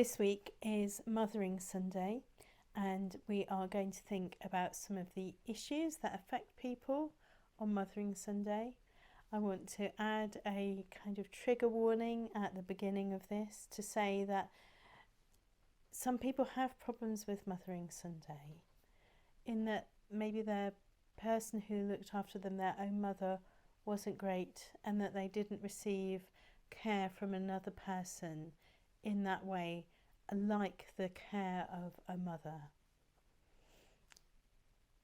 This week is Mothering Sunday, and we are going to think about some of the issues that affect people on Mothering Sunday. I want to add a kind of trigger warning at the beginning of this to say that some people have problems with Mothering Sunday, in that maybe the person who looked after them, their own mother, wasn't great, and that they didn't receive care from another person in that way, like the care of a mother.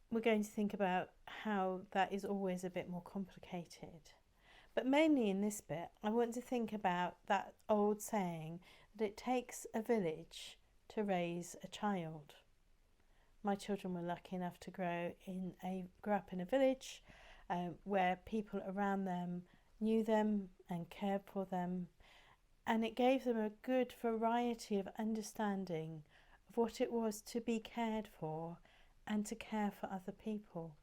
We're going to think about how that is always a bit more complicated. But mainly in this bit, I want to think about that old saying that it takes a village to raise a child. My children were lucky enough to grow up in a village where people around them knew them and cared for them, and it gave them a good variety of understanding of what it was to be cared for and to care for other people.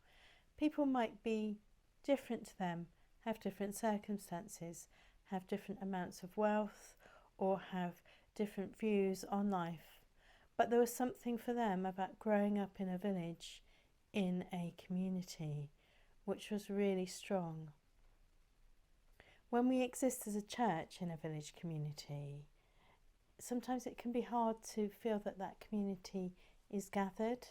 People might be different to them, have different circumstances, have different amounts of wealth, or have different views on life. But there was something for them about growing up in a village, in a community, which was really strong. When we exist as a church in a village community, sometimes it can be hard to feel that that community is gathered,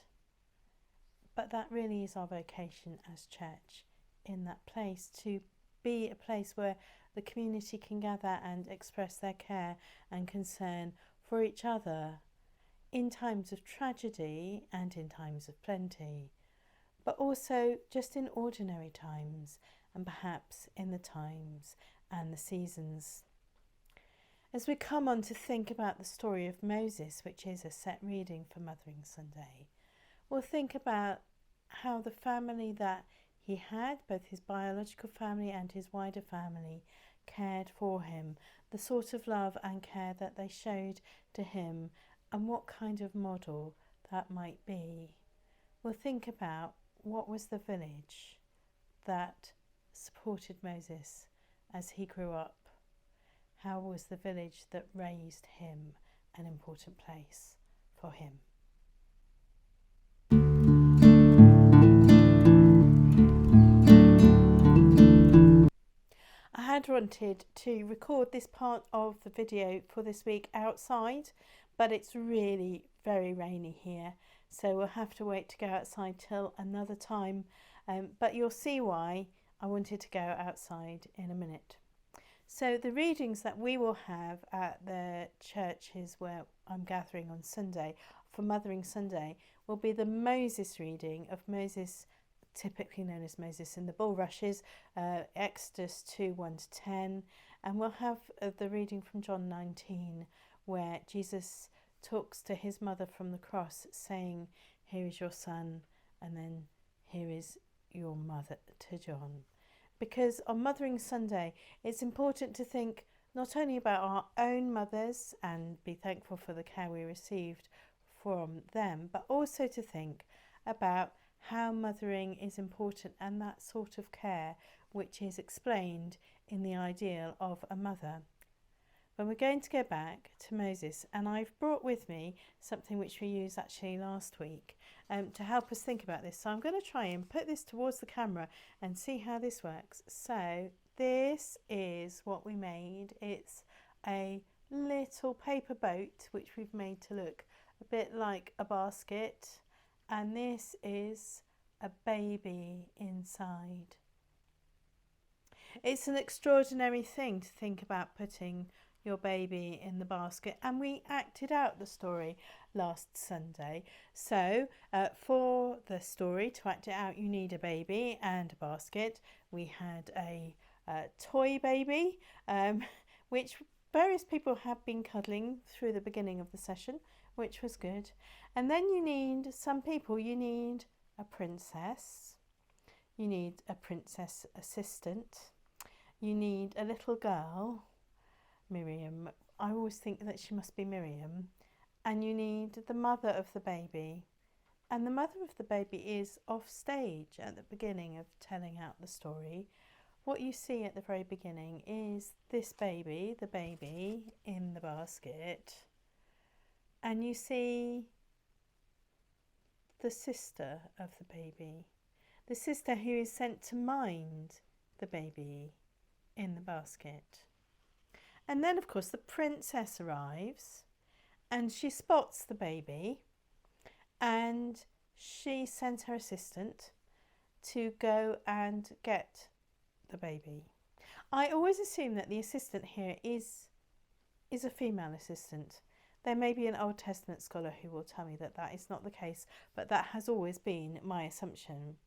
but that really is our vocation as church, in that place, to be a place where the community can gather and express their care and concern for each other in times of tragedy and in times of plenty, but also just in ordinary times and perhaps in the times and the seasons. As we come on to think about the story of Moses, which is a set reading for Mothering Sunday, we'll think about how the family that he had, both his biological family and his wider family, cared for him, the sort of love and care that they showed to him, and what kind of model that might be. We'll think about what was the village that supported Moses as he grew up. How was the village that raised him an important place for him? I had wanted to record this part of the video for this week outside, but it's really very rainy here, so we'll have to wait to go outside till another time, but you'll see why I wanted to go outside in a minute. So the readings that we will have at the churches where I'm gathering on Sunday for Mothering Sunday will be the Moses reading of Moses, typically known as Moses in the bulrushes, Exodus 2, 1 to 10, and we'll have the reading from John 19, where Jesus talks to his mother from the cross, saying, "Here is your son," and then, "Here is your mother," to John. Because on Mothering Sunday, it's important to think not only about our own mothers and be thankful for the care we received from them, but also to think about how mothering is important and that sort of care which is explained in the ideal of a mother. But we're going to go back to Moses, and I've brought with me something which we used actually last week to help us think about this. So I'm going to try and put this towards the camera and see how this works. So this is what we made. It's a little paper boat which we've made to look a bit like a basket, and this is a baby inside. It's an extraordinary thing to think about putting your baby in the basket, and we acted out the story last Sunday. So for the story to act it out, you need a baby and a basket. We had a toy baby which various people have been cuddling through the beginning of the session, which was good. And then you need a princess, you need a princess assistant, you need a little girl, Miriam. I always think that she must be Miriam. And you need the mother of the baby. And the mother of the baby is off stage at the beginning of telling out the story. What you see at the very beginning is this baby, the baby in the basket, and you see the sister of the baby, the sister who is sent to mind the baby in the basket. And then, of course, the princess arrives and she spots the baby and she sends her assistant to go and get the baby. I always assume that the assistant here is a female assistant. There may be an Old Testament scholar who will tell me that that is not the case, but that has always been my assumption.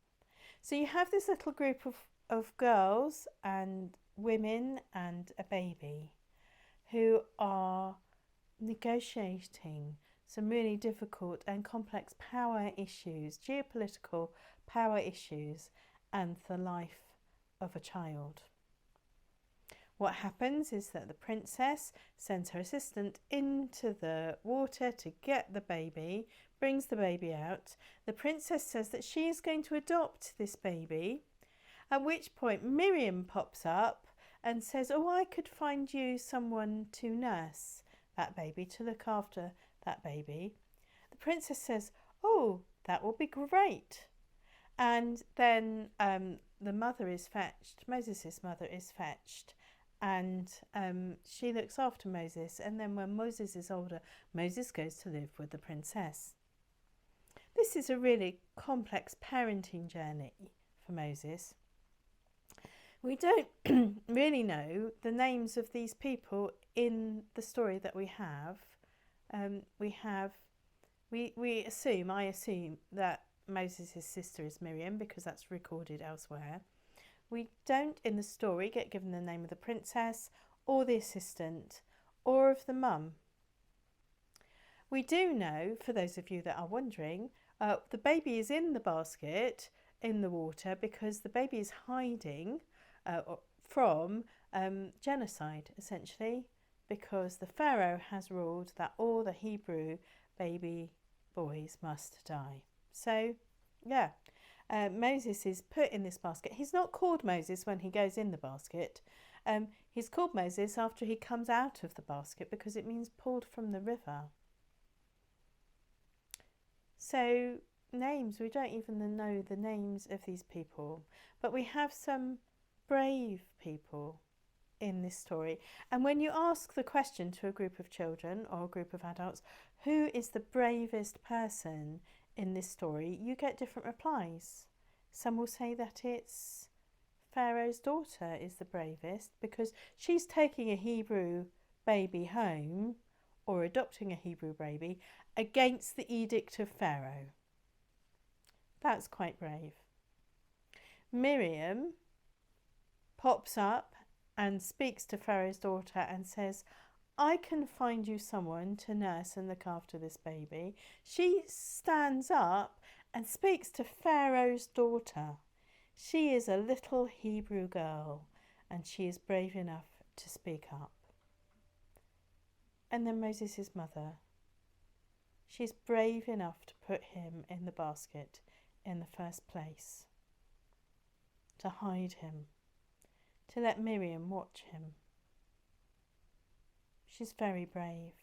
So you have this little group of girls and women and a baby who are negotiating some really difficult and complex power issues, geopolitical power issues, and the life of a child. What happens is that the princess sends her assistant into the water to get the baby, brings the baby out. The princess says that she is going to adopt this baby, at which point Miriam pops up and says, oh, I could find you someone to nurse that baby, to look after that baby. The princess says, oh, that will be great. And then the mother is fetched, Moses' mother is fetched, and she looks after Moses. And then when Moses is older, Moses goes to live with the princess. This is a really complex parenting journey for Moses. We don't really know the names of these people in the story that we have. I assume that Moses' sister is Miriam because that's recorded elsewhere. We don't in the story get given the name of the princess or the assistant or of the mum. We do know, for those of you that are wondering, the baby is in the basket in the water because the baby is hiding from genocide, essentially, because the Pharaoh has ruled that all the Hebrew baby boys must die. So, yeah, Moses is put in this basket. He's not called Moses when he goes in the basket. He's called Moses after he comes out of the basket because it means pulled from the river. So, names, we don't even know the names of these people, but we have some brave people in this story. And when you ask the question to a group of children or a group of adults, who is the bravest person in this story, you get different replies. Some will say that it's Pharaoh's daughter is the bravest because she's taking a Hebrew baby home or adopting a Hebrew baby against the edict of Pharaoh. That's quite brave. Miriam pops up and speaks to Pharaoh's daughter and says, I can find you someone to nurse and look after this baby. She stands up and speaks to Pharaoh's daughter. She is a little Hebrew girl and she is brave enough to speak up. And then Moses' mother. She's brave enough to put him in the basket in the first place, to hide him, to let Miriam watch him. She's very brave,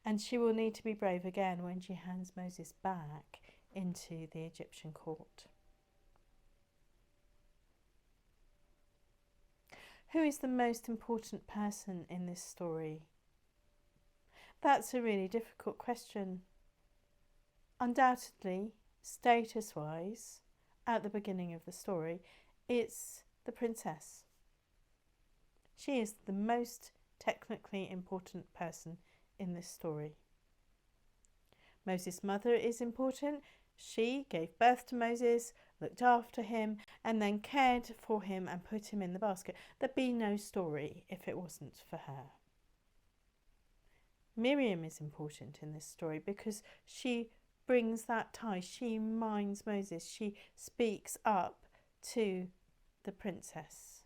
and she will need to be brave again when she hands Moses back into the Egyptian court. Who is the most important person in this story? That's a really difficult question. Undoubtedly, status-wise, at the beginning of the story, it's the princess. She is the most technically important person in this story. Moses' mother is important. She gave birth to Moses, looked after him, and then cared for him and put him in the basket. There'd be no story if it wasn't for her. Miriam is important in this story because she brings that tie. She minds Moses. She speaks up to the princess.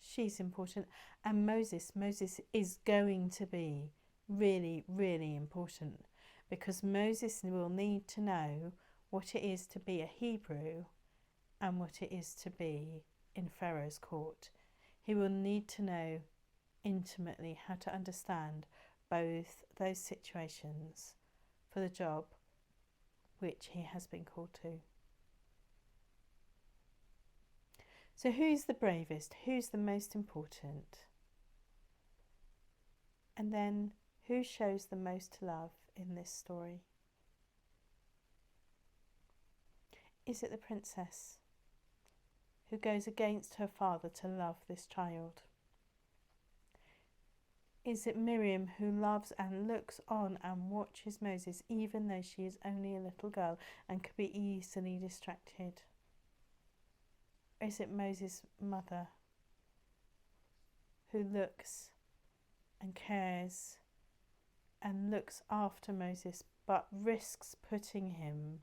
She's important. And Moses is going to be really, really important because Moses will need to know what it is to be a Hebrew and what it is to be in Pharaoh's court. He will need to know intimately how to understand both those situations for the job which he has been called to. So who's the bravest? Who's the most important? And then who shows the most love in this story? Is it the princess who goes against her father to love this child? Is it Miriam who loves and looks on and watches Moses even though she is only a little girl and could be easily distracted? Or is it Moses' mother who looks and cares and looks after Moses but risks putting him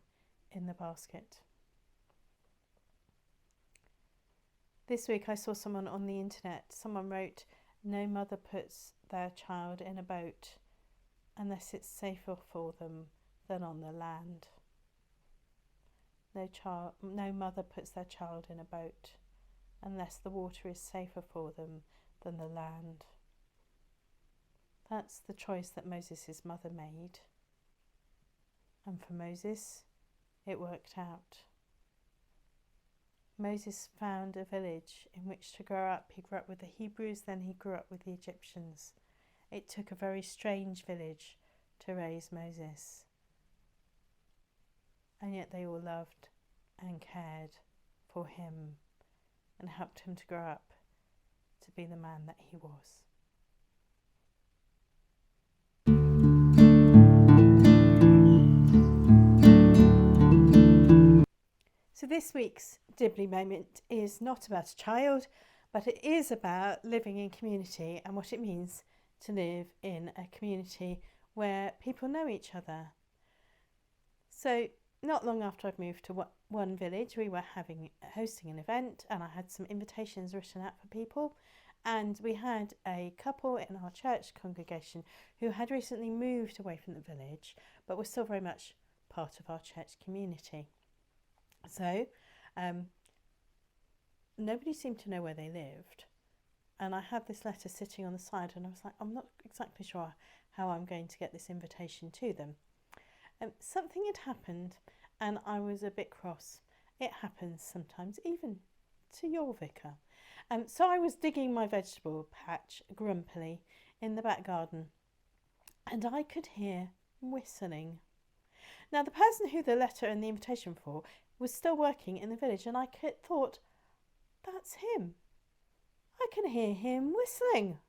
in the basket? This week I saw someone on the internet, someone wrote, no mother puts their child in a boat unless it's safer for them than on the land. No mother puts their child in a boat unless the water is safer for them than the land. That's the choice that Moses' mother made. And for Moses, it worked out. Moses found a village in which to grow up. He grew up with the Hebrews, then he grew up with the Egyptians. It took a very strange village to raise Moses. And yet they all loved and cared for him and helped him to grow up to be the man that he was. So this week's Dibley moment is not about a child, but it is about living in community and what it means to live in a community where people know each other. So not long after I'd moved to one village, we were hosting an event, and I had some invitations written out for people, and we had a couple in our church congregation who had recently moved away from the village but were still very much part of our church community. So nobody seemed to know where they lived, and I had this letter sitting on the side, and I was like, I'm not exactly sure how I'm going to get this invitation to them. Something had happened and I was a bit cross. It happens sometimes, even to your vicar. So I was digging my vegetable patch grumpily in the back garden, and I could hear whistling. Now, the person who the letter and the invitation for was still working in the village, and I thought, that's him. I can hear him whistling.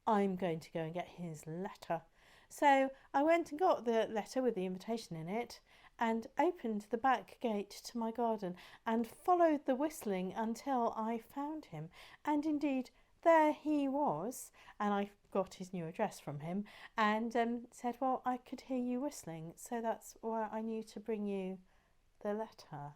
I'm going to go and get his letter. So I went and got the letter with the invitation in it and opened the back gate to my garden and followed the whistling until I found him. And indeed, there he was, and I got his new address from him and said, well, I could hear you whistling, so that's why I knew to bring you the letter.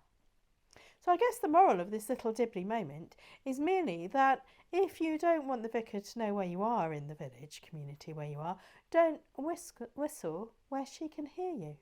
So I guess the moral of this little Dibley moment is merely that if you don't want the vicar to know where you are in the village community where you are, don't whistle where she can hear you.